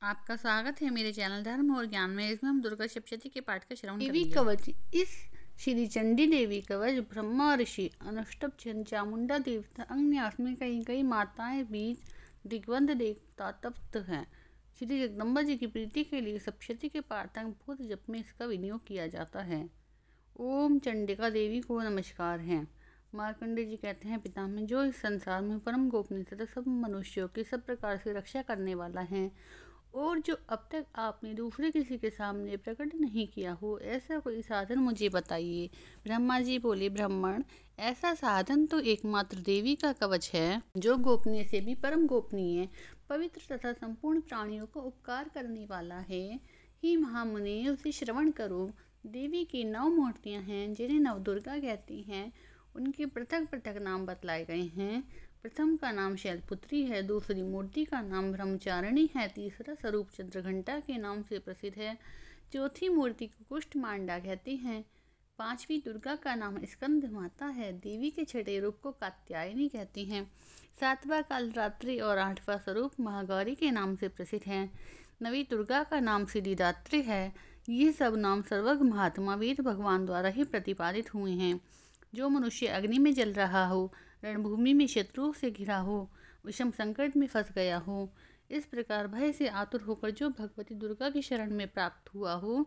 आपका स्वागत है मेरे चैनल धर्म और ज्ञान में। इसमें हम दुर्गा सप्तशती के पाठ का श्रवण देवी करेंगे। कवच। इस श्री चंडी देवी कवच ब्रह्मा ऋषि अनुष्टुप चामुंडा देवता अन्यास में कई कई माताएं बीज दिग्बंध देवता तप्त हैं। श्री जगदम्बा जी की प्रीति के लिए सप्तशती के पाठ भूत जप में इसका विनियोग किया जाता है। ओम चंडिका देवी को नमस्कार है। मार्कंडे जी कहते हैं, पितामह जो इस संसार में परम गोपनीय तथा सब मनुष्यों की सब प्रकार से रक्षा करने वाला है और जो अब तक आपने दूसरे किसी के सामने प्रकट नहीं किया हो, ऐसा कोई साधन मुझे बताइए। ब्रह्मा जी बोले, ब्राह्मण, ऐसा साधन तो एकमात्र देवी का कवच है जो गोपनीय से भी परम गोपनीय, पवित्र तथा संपूर्ण प्राणियों को उपकार करने वाला है। ही महामुनि, उसे श्रवण करो। देवी की 9 मूर्तियां हैं जिन्हें नवदुर्गा कहती हैं। उनके पृथक पृथक नाम बतलाए गए हैं। प्रथम का नाम शैलपुत्री है, दूसरी मूर्ति का नाम ब्रह्मचारिणी है, तीसरा स्वरूप चंद्रघंटा के नाम से प्रसिद्ध है, चौथी मूर्ति को कुष्ठमांडा कहते हैं, पांचवी दुर्गा का नाम स्कंद माता है, देवी के छठे रूप को कात्यायनी कहती हैं, सातवां कालरात्रि और आठवां स्वरूप महागौरी के नाम से प्रसिद्ध है, नवी दुर्गा का नाम सिद्धिदात्री है। ये सब नाम सर्वज्ञ महात्मा वेद भगवान द्वारा ही प्रतिपादित हुए हैं। जो मनुष्य अग्नि में जल रहा हो, रणभूमि में शत्रुओं से घिरा हो, विषम संकट में फंस गया हो, इस प्रकार भय से आतुर होकर जो भगवती दुर्गा की शरण में प्राप्त हुआ हो,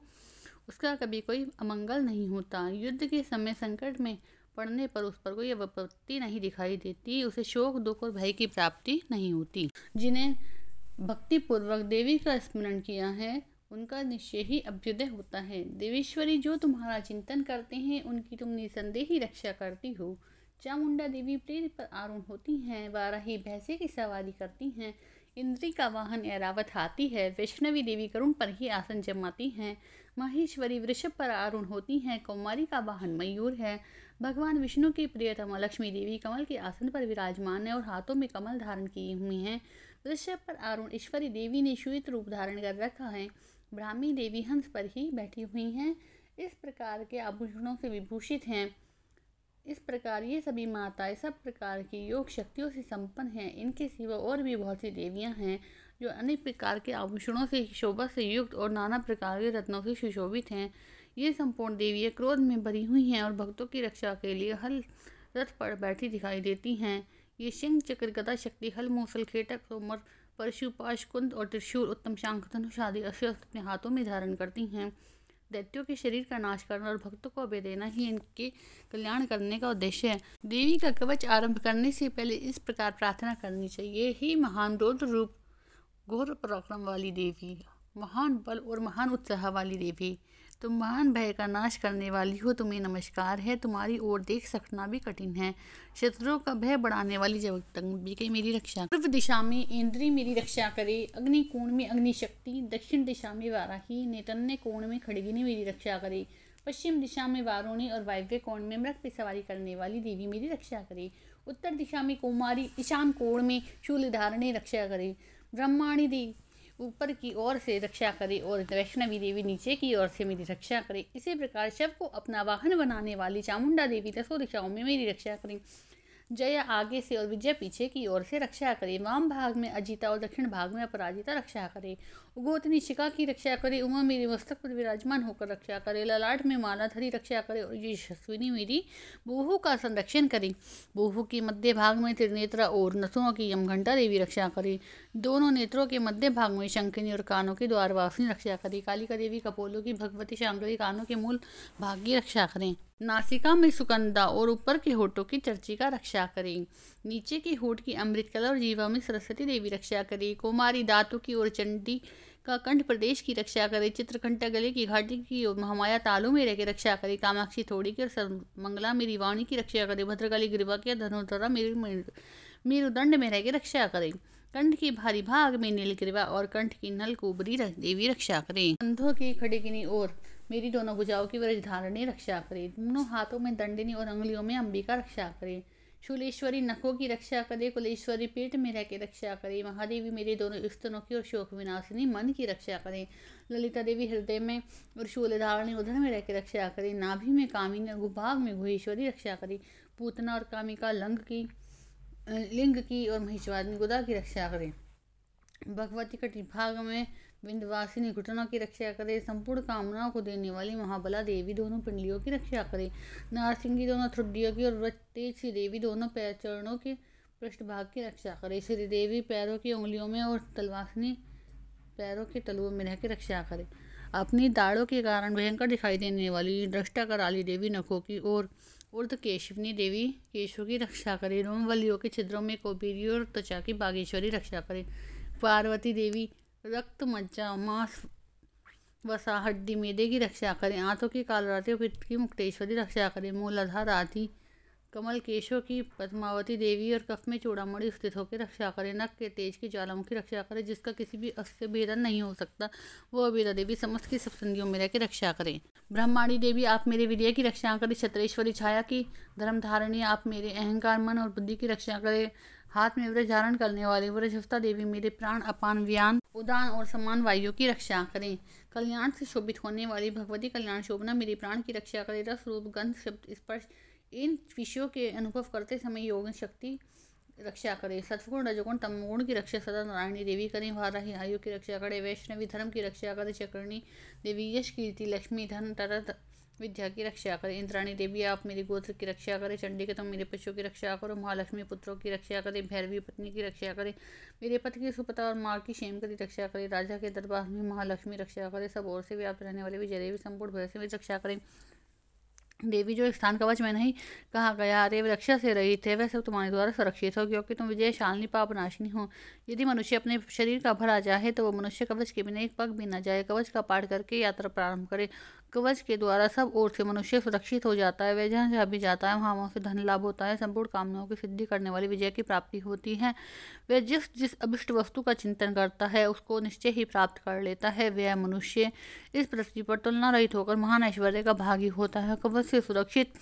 उसका कभी कोई अमंगल नहीं होता। युद्ध के समय संकट में पड़ने पर उस पर कोई विपत्ति नहीं दिखाई देती, उसे शोक दुख और भय की प्राप्ति नहीं होती। जिन्हें भक्ति पूर्वक देवी का स्मरण किया है उनका निश्चय ही अभ्युदय होता है। देवेश्वरी, जो तुम्हारा चिंतन करते हैं उनकी तुम निसंदेह ही रक्षा करती हो। चामुंडा देवी प्रेत पर आरूढ़ होती हैं, वाराही भैंसे की सवारी करती हैं, इंद्री का वाहन ऐरावत हाथी है, वैष्णवी देवी करुण पर ही आसन जमाती हैं, माहेश्वरी वृषभ पर आरूढ़ होती हैं, कौमारी का वाहन मयूर है, भगवान विष्णु की प्रियतमा लक्ष्मी देवी कमल के आसन पर विराजमान है और हाथों में कमल धारण किए हुए हैं। वृषभ पर आरूढ़ ईश्वरी देवी ने श्वेत रूप धारण कर रखा है, ब्राह्मी देवी हंस पर ही बैठी हुई हैं, इस प्रकार के आभूषणों से विभूषित हैं। इस प्रकार ये सभी माताएं सब प्रकार की योग शक्तियों से संपन्न हैं। इनके सिवा और भी बहुत सी देवियां हैं जो अनेक प्रकार के आभूषणों से शोभा से युक्त और नाना प्रकार के रत्नों से सुशोभित हैं। ये संपूर्ण देवियां क्रोध में भरी हुई हैं और भक्तों की रक्षा के लिए हल रथ पर बैठी दिखाई देती हैं। ये सिंह चक्र गदा शक्ति हल मूसल खेटक तोमर परशु पाश कुंद और त्रिशूल उत्तम शांख धनुष आदि अस्त्र अपने हाथों में धारण करती हैं। दैत्यों के शरीर का नाश करना और भक्तों को अभय देना ही इनके कल्याण करने का उद्देश्य है। देवी का कवच आरंभ करने से पहले इस प्रकार प्रार्थना करनी चाहिए। ही महान रौद्र रूप घोर पराक्रम वाली देवी, महान बल और महान उत्साह वाली देवी, तुम महान भय का नाश करने वाली हो, तुम्हें नमस्कार है। तुम्हारी ओर देख सकना भी कठिन है। शत्रुओं का भय बढ़ाने वाली जगदम्बा की मेरी रक्षा। पूर्व दिशा में इंद्री मेरी रक्षा करे, अग्नि कोण में अग्नि शक्ति, दक्षिण दिशा में वाराही, नेतन्य कोण में खड़गिनी मेरी रक्षा करे, पश्चिम दिशा में वारुणी और वायव्य कोण में मृग पे सवारी करने वाली देवी मेरी रक्षा करे, उत्तर दिशा में कुमारी, ईशान कोण में शूलधारिणी रक्षा करे, ब्रह्माणी देवी ऊपर की ओर से रक्षा करे और वैष्णवी देवी नीचे की ओर से मेरी रक्षा करे। इसी प्रकार शव को अपना वाहन बनाने वाली चामुंडा देवी 10 दिशाओं में मेरी रक्षा करे। जया आगे से और विजय पीछे की ओर से रक्षा करे। वाम भाग में अजिता और दक्षिण भाग में अपराजिता रक्षा करे। उगोतनी शिखा की रक्षा करे। उमा मेरे मस्तक पर विराजमान होकर रक्षा करे। ललाट में मालाधरी रक्षा करे और यशस्विनी मेरी बोहू का संरक्षण करे। बोहू के मध्य भाग में त्रिनेत्रा और नसों की यमघंटा देवी रक्षा करे। दोनों नेत्रों के मध्य भाग में शंखिनी और कानों की द्वारवासिनी रक्षा करे। कालिका देवी कपोलों की भगवती शांकरी कानों के मूल भाग की रक्षा करें। नासिका में सुगंधा और ऊपर के होठों की चर्चिका रक्षा करें। नीचे के होठ की अमृत कला और जीवा में सरस्वती देवी रक्षा करे। कुमारी दांतों की ओर चंडी का कंठ प्रदेश की रक्षा करे। चित्रकंठा गले की घाटी की ओर महामाया तालू में रह के रक्षा करे। कामाक्षी थोड़ी की और सर्वमंगला मेरी वाणी की रक्षा करे। भद्रकाली ग्रीवा की धनुधरा मेरी मेरुदंड में रह के रक्षा करे। कंठ की भारी भाग में नीलग्रीवा और कंठ की नल कुबरी देवी रक्षा करे। कंधों की खड़गिनी और मेरी दोनों भुजाओं की वज्रधारिणी रक्षा करे। दोनों हाथों में दंडिनी और अंगुलियों में अंबिका रक्षा करे। शूलेश्वरी नखों की रक्षा करे। कुलेश्वरी पेट में रह के रक्षा करे। महादेवी मेरे दोनों स्तनों की और शोक विनाशिनी मन की रक्षा करे। ललिता देवी हृदय में और शूलधारिणी उदर में रह के रक्षा करे। नाभि में कामिनी और भूभाग में गुहेश्वरी रक्षा करे। पूतना और कामिका लिंग की और महिषवादिनी गुदा की रक्षा करे। भगवती कटिभाग में विंध्यवासिनी घुटनों की रक्षा करे। संपूर्ण कामनाओं को देने वाली महाबला देवी दोनों पिंडलियों की रक्षा करे। नारसिंगी दोनों ठुड्डियों की और तेज सी देवी दोनों पैर चरणों के पृष्ठभाग की रक्षा करे। श्री देवी पैरों की उंगलियों में और तलवासिनी पैरों के तलुओं में रह के रक्षा करे। अपनी दाढ़ों के कारण भयंकर दिखाई देने वाली दृष्टा कराली देवी नखों की और उर्ध केशवनी देवी केशों की रक्षा करे। रोमवलियों के छिद्रों में कोपीरी और त्वचा की बागेश्वरी रक्षा करे। पार्वती देवी रक्त मज्जा मांस वसा हड्डी मेदे की रक्षा करें। आंतों की कालरात्रि और पित्त की मुक्तेश्वरी रक्षा करें। मूलाधार आदि कमल केशों की पद्मावती देवी और कफ में चूड़ामणि स्थित होकर रक्षा करें। नख के तेज की ज्वालामुखी रक्षा करें, जिसका किसी भी अस्त्र से भेदन नहीं हो सकता, वो अभेदा देवी समस्त की सब संधियों में रह के रक्षा करें। ब्रह्माणी देवी आप मेरे विजय की रक्षा करें। छत्रेश्वरी छाया की धर्मधारिणी आप मेरे अहंकार मन और बुद्धि की रक्षा करें। हाथ में व्रज धारण करने वाले व्रजहस्ता देवी मेरे प्राण अपान व्यान उदान और समान वायुओं की रक्षा करें। कल्याण से शोभित होने वाली भगवती कल्याण शोभना मेरे प्राण की रक्षा करें। रस रूप गंध शब्द स्पर्श इन विषयों के अनुभव करते समय योग शक्ति रक्षा करे। सत्वगुण रजगुण तमगुण की रक्षा सदा नारायणी देवी करें। वाराही आयु की रक्षा करे। वैष्णवी धर्म की रक्षा करे। चक्रणी देवी यश कीर्ति लक्ष्मी धन तरत विद्या की रक्षा करें। इंद्राणी देवी आप मेरे गोत्र की रक्षा करें। चंडी के तुम मेरे पशुओं की रक्षा करो। महालक्ष्मी पुत्रों की रक्षा करें। भैरवी पत्नी की रक्षा करें। मेरे पति की सुपता और माँ की क्षेम की रक्षा करें। राजा के दरबार में महालक्ष्मी रक्षा करें। सब ओर से व्याप्त रहने वाले विजय देवी संपूर्ण भय से रक्षा करें। देवी जो स्थान कवच में नहीं कहा गया अरे रक्षा से रहित है, वह सब तुम्हारे द्वारा सुरक्षित हो, क्योंकि तुम विजयशालिनी पापनाशिनी हो। यदि मनुष्य अपने शरीर का भरा चाहे तो वो मनुष्य कवच के बिना एक पग भी न जाए। कवच का पाठ करके यात्रा प्रारंभ करे। कवच के द्वारा सब ओर से मनुष्य सुरक्षित हो जाता है। वह जहाँ जहाँ भी जाता है वहाँ से धन लाभ होता है। संपूर्ण कामनाओं की सिद्धि करने वाली विजय की प्राप्ति होती है। वह जिस जिस अभिष्ट वस्तु का चिंतन करता है उसको निश्चय ही प्राप्त कर लेता है। वह मनुष्य इस पृथ्वी पर तुलना रहित होकर महान ऐश्वर्य का भागी होता है। कवच से सुरक्षित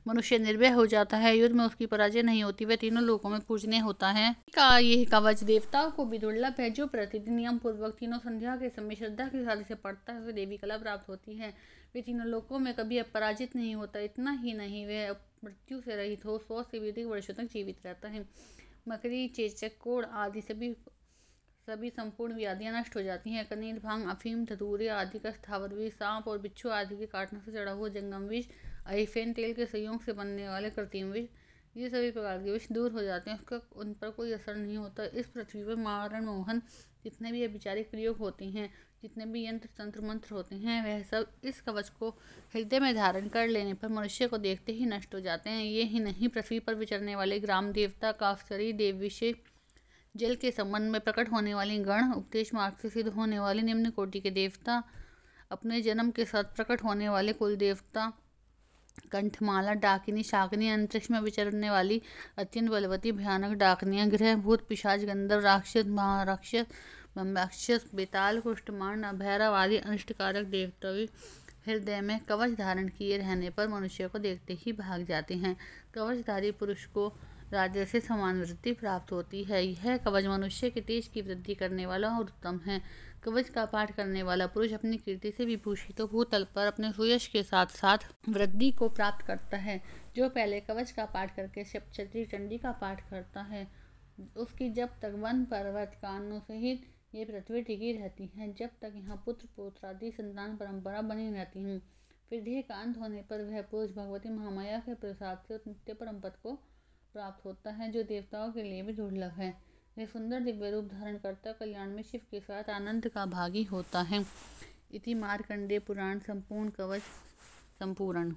मनुष्य निर्भय हो जाता है। युद्ध में उसकी पराजय नहीं होती। वह तीनों लोकों में पूजनीय होता है। का यह कवच देवताओं को भी दुर्लभ है। जो प्रतिदिन नियम पूर्वक तीनों संध्या के समय श्रद्धा के साथ इसे पढ़ता है उसे देवी कला प्राप्त होती है। वे तीनों लोकों में कभी अपराजित नहीं होता। इतना ही नहीं, वह मृत्यु से रहित हो 100 से भी अधिक वर्षों तक जीवित रहता है। मकड़ी चेचक कोड़ आदि सभी संपूर्ण व्याधियां नष्ट हो जाती हैं। कनीर भांग अफीम धतूरे आदि का स्थावर विष, सांप और बिच्छू आदि के काटने से चढ़ा हुआ जंगम विष, अहिफेन तेल के संयोग से बनने वाले कृत्रिम विष, ये सभी प्रकार के विष दूर हो जाते हैं। उसका उन पर कोई असर नहीं होता। इस पृथ्वी पर मारण मोहन जितने भी अभिचारिक प्रयोग होते हैं, जितने भी यंत्र तंत्र मंत्र होते हैं, वह सब इस कवच को हृदय में धारण कर लेने पर मनुष्य को देखते ही नष्ट हो जाते हैं। ये ही नहीं, पृथ्वी पर विचरने वाले ग्राम देवता, काफसरी देवविषय, जल के संबंध में प्रकट होने वाली गण, उपदेश मार्ग से सिद्ध होने वाले निम्न कोटि के देवता, अपने जन्म के साथ प्रकट होने वाले कुल देवता, कंठमाला डाकिनी शाकिनी, अंतरिक्ष में विचरने वाली अत्यंत बलवती भयानक डाकनियाँ, ग्रह भूत पिशाच गंधर्व राक्षस महाराक्षस ब्रह्मराक्षस बेताल कुष्ठमांड भैरव आदि अनिष्टकारक देवता भी हृदय में कवच धारण किए रहने पर मनुष्य को देखते ही भाग जाते हैं। कवचधारी पुरुष को राजा से समान वृद्धि प्राप्त होती है। यह कवच मनुष्य के तेज की वृद्धि करने वाला और उत्तम है। कवच का पाठ करने वाला पुरुष अपनी कीर्ति से विभूषित तो भूतल पर अपने सुयश के साथ साथ वृद्धि को प्राप्त करता है। जो पहले कवच का पाठ करके सप्तशती चंडी का पाठ करता है, उसकी जब तक वन पर्वत कानों सहित ये पृथ्वी टिकी रहती है, जब तक यहाँ पुत्र पौत्रादि संतान परंपरा बनी रहती है, फिर देह का अंत होने पर वह पुरुष भगवती महामाया के प्रसाद से नित्य परम पद को प्राप्त होता है, जो देवताओं के लिए भी दुर्लभ है। वह सुंदर दिव्य रूप धारण करता कल्याण में शिव के साथ आनंद का भागी होता है। इति मार्कंडेय पुराण संपूर्ण कवच संपूर्ण।